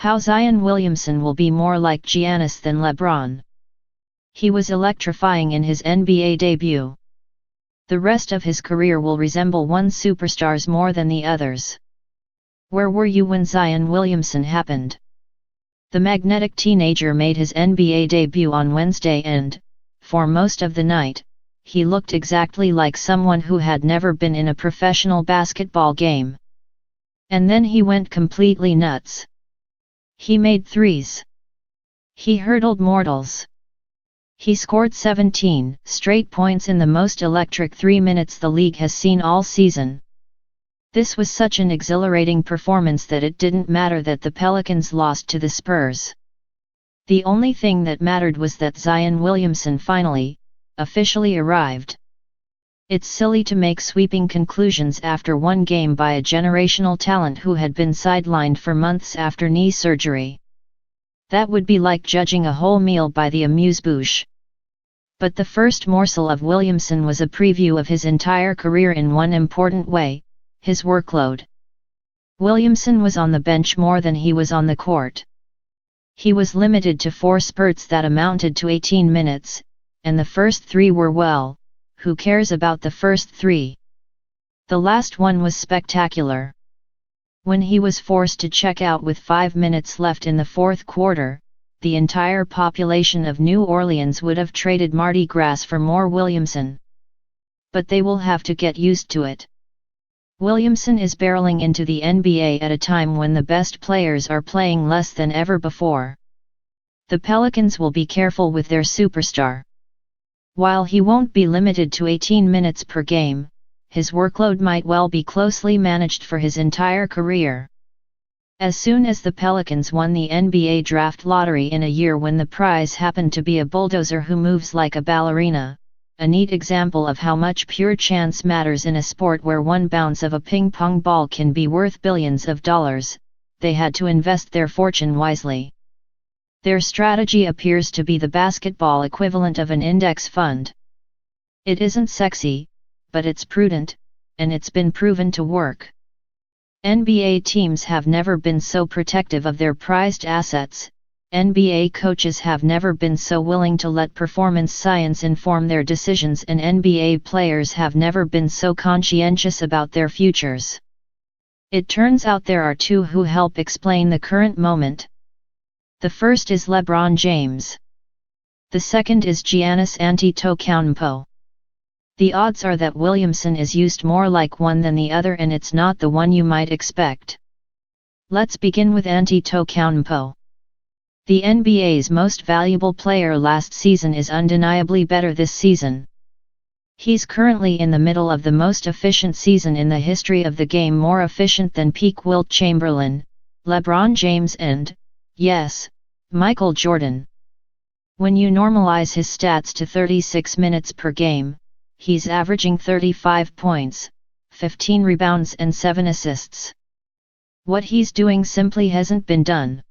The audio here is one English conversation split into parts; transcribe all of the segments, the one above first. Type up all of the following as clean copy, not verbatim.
How Zion Williamson will be more like Giannis than LeBron. He was electrifying in his NBA debut. The rest of his career will resemble one superstars more than the others. Where were you when Zion Williamson happened? The magnetic teenager made his NBA debut on Wednesday and, for most of the night, he looked exactly like someone who had never been in a professional basketball game. And then he went completely nuts. He made threes. He hurdled mortals. He scored 17 straight points in the most electric 3 minutes the league has seen all season. This was such an exhilarating performance that it didn't matter that the Pelicans lost to the Spurs. The only thing that mattered was that Zion Williamson finally, officially arrived. It's silly to make sweeping conclusions after one game by a generational talent who had been sidelined for months after knee surgery. That would be like judging a whole meal by the amuse-bouche. But the first morsel of Williamson was a preview of his entire career in one important way: his workload. Williamson was on the bench more than he was on the court. He was limited to 4 spurts that amounted to 18 minutes, and the first 3 were well, who cares about the first 3? The last one was spectacular. When he was forced to check out with 5 minutes left in the fourth quarter, the entire population of New Orleans would have traded Mardi Gras for more Williamson. But they will have to get used to it. Williamson is barreling into the NBA at a time when the best players are playing less than ever before. The Pelicans will be careful with their superstar. While he won't be limited to 18 minutes per game, his workload might well be closely managed for his entire career. As soon as the Pelicans won the NBA draft lottery in a year when the prize happened to be a bulldozer who moves like a ballerina, a neat example of how much pure chance matters in a sport where one bounce of a ping-pong ball can be worth billions of dollars, they had to invest their fortune wisely. Their strategy appears to be the basketball equivalent of an index fund. It isn't sexy, but it's prudent, and it's been proven to work. NBA teams have never been so protective of their prized assets. NBA coaches have never been so willing to let performance science inform their decisions, and NBA players have never been so conscientious about their futures. It turns out there are 2 who help explain the current moment. The first is LeBron James. The second is Giannis Antetokounmpo. The odds are that Williamson is used more like one than the other, and it's not the one you might expect. Let's begin with Antetokounmpo. The NBA's most valuable player last season is undeniably better this season. He's currently in the middle of the most efficient season in the history of the game, more efficient than peak Wilt Chamberlain, LeBron James and, yes, Michael Jordan. When you normalize his stats to 36 minutes per game, he's averaging 35 points, 15 rebounds and 7 assists. What he's doing simply hasn't been done.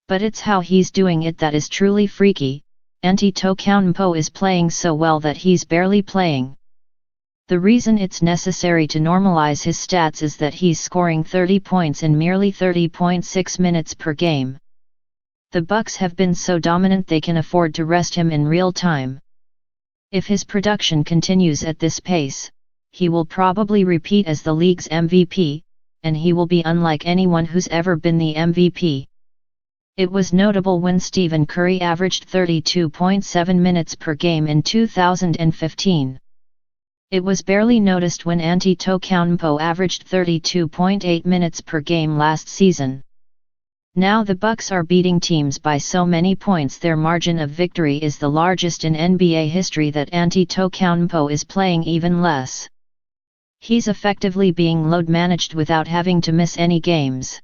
But it's how he's doing it that is truly freaky. Antetokounmpo is playing so well that he's barely playing. The reason it's necessary to normalize his stats is that he's scoring 30 points in merely 30.6 minutes per game. The Bucks have been so dominant they can afford to rest him in real time. If his production continues at this pace, he will probably repeat as the league's MVP, and he will be unlike anyone who's ever been the MVP. It was notable when Stephen Curry averaged 32.7 minutes per game in 2015. It was barely noticed when Antetokounmpo averaged 32.8 minutes per game last season. Now the Bucks are beating teams by so many points their margin of victory is the largest in NBA history that Antetokounmpo is playing even less. He's effectively being load managed without having to miss any games.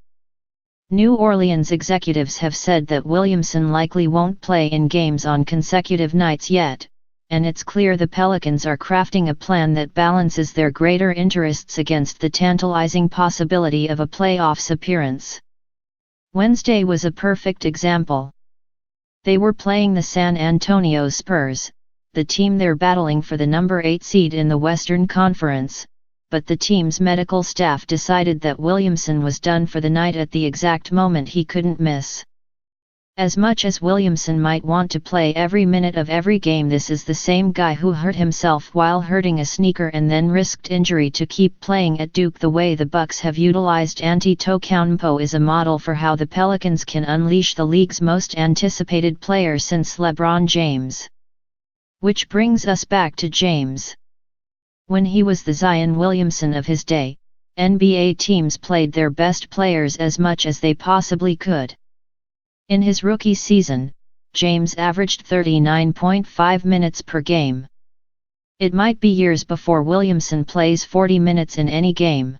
New Orleans executives have said that Williamson likely won't play in games on consecutive nights yet, and it's clear the Pelicans are crafting a plan that balances their greater interests against the tantalizing possibility of a playoffs appearance. Wednesday was a perfect example. They were playing the San Antonio Spurs, the team they're battling for the number 8 seed in the Western Conference, but the team's medical staff decided that Williamson was done for the night at the exact moment he couldn't miss. As much as Williamson might want to play every minute of every game, this is the same guy who hurt himself while hurting a sneaker and then risked injury to keep playing at Duke. The way the Bucks have utilized Antetokounmpo is a model for how the Pelicans can unleash the league's most anticipated player since LeBron James. Which brings us back to James. When he was the Zion Williamson of his day, NBA teams played their best players as much as they possibly could. In his rookie season, James averaged 39.5 minutes per game. It might be years before Williamson plays 40 minutes in any game.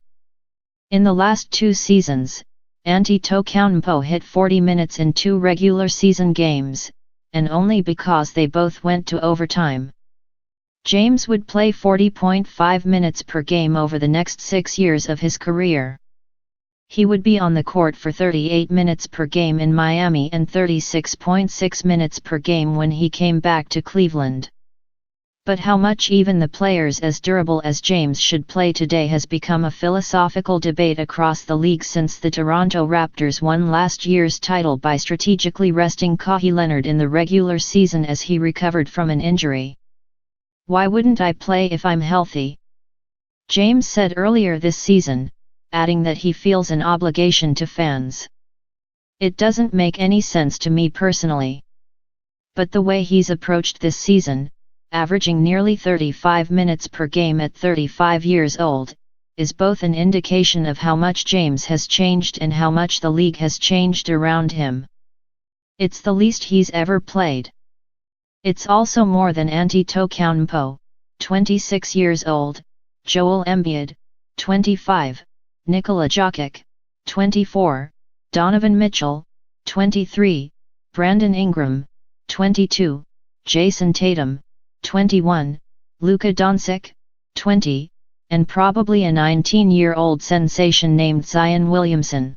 In the last 2 seasons, Antetokounmpo hit 40 minutes in 2 regular season games, and only because they both went to overtime. James would play 40.5 minutes per game over the next 6 years of his career. He would be on the court for 38 minutes per game in Miami and 36.6 minutes per game when he came back to Cleveland. But how much even the players as durable as James should play today has become a philosophical debate across the league since the Toronto Raptors won last year's title by strategically resting Kawhi Leonard in the regular season as he recovered from an injury. "Why wouldn't I play if I'm healthy?" James said earlier this season, adding that he feels an obligation to fans. "It doesn't make any sense to me personally. But the way he's approached this season, averaging nearly 35 minutes per game at 35 years old, is both an indication of how much James has changed and how much the league has changed around him. It's the least he's ever played. It's also more than Antetokounmpo, 26 years old, Joel Embiid, 25, Nikola Jokic, 24, Donovan Mitchell, 23, Brandon Ingram, 22, Jason Tatum, 21, Luka Doncic, 20, and probably a 19-year-old sensation named Zion Williamson.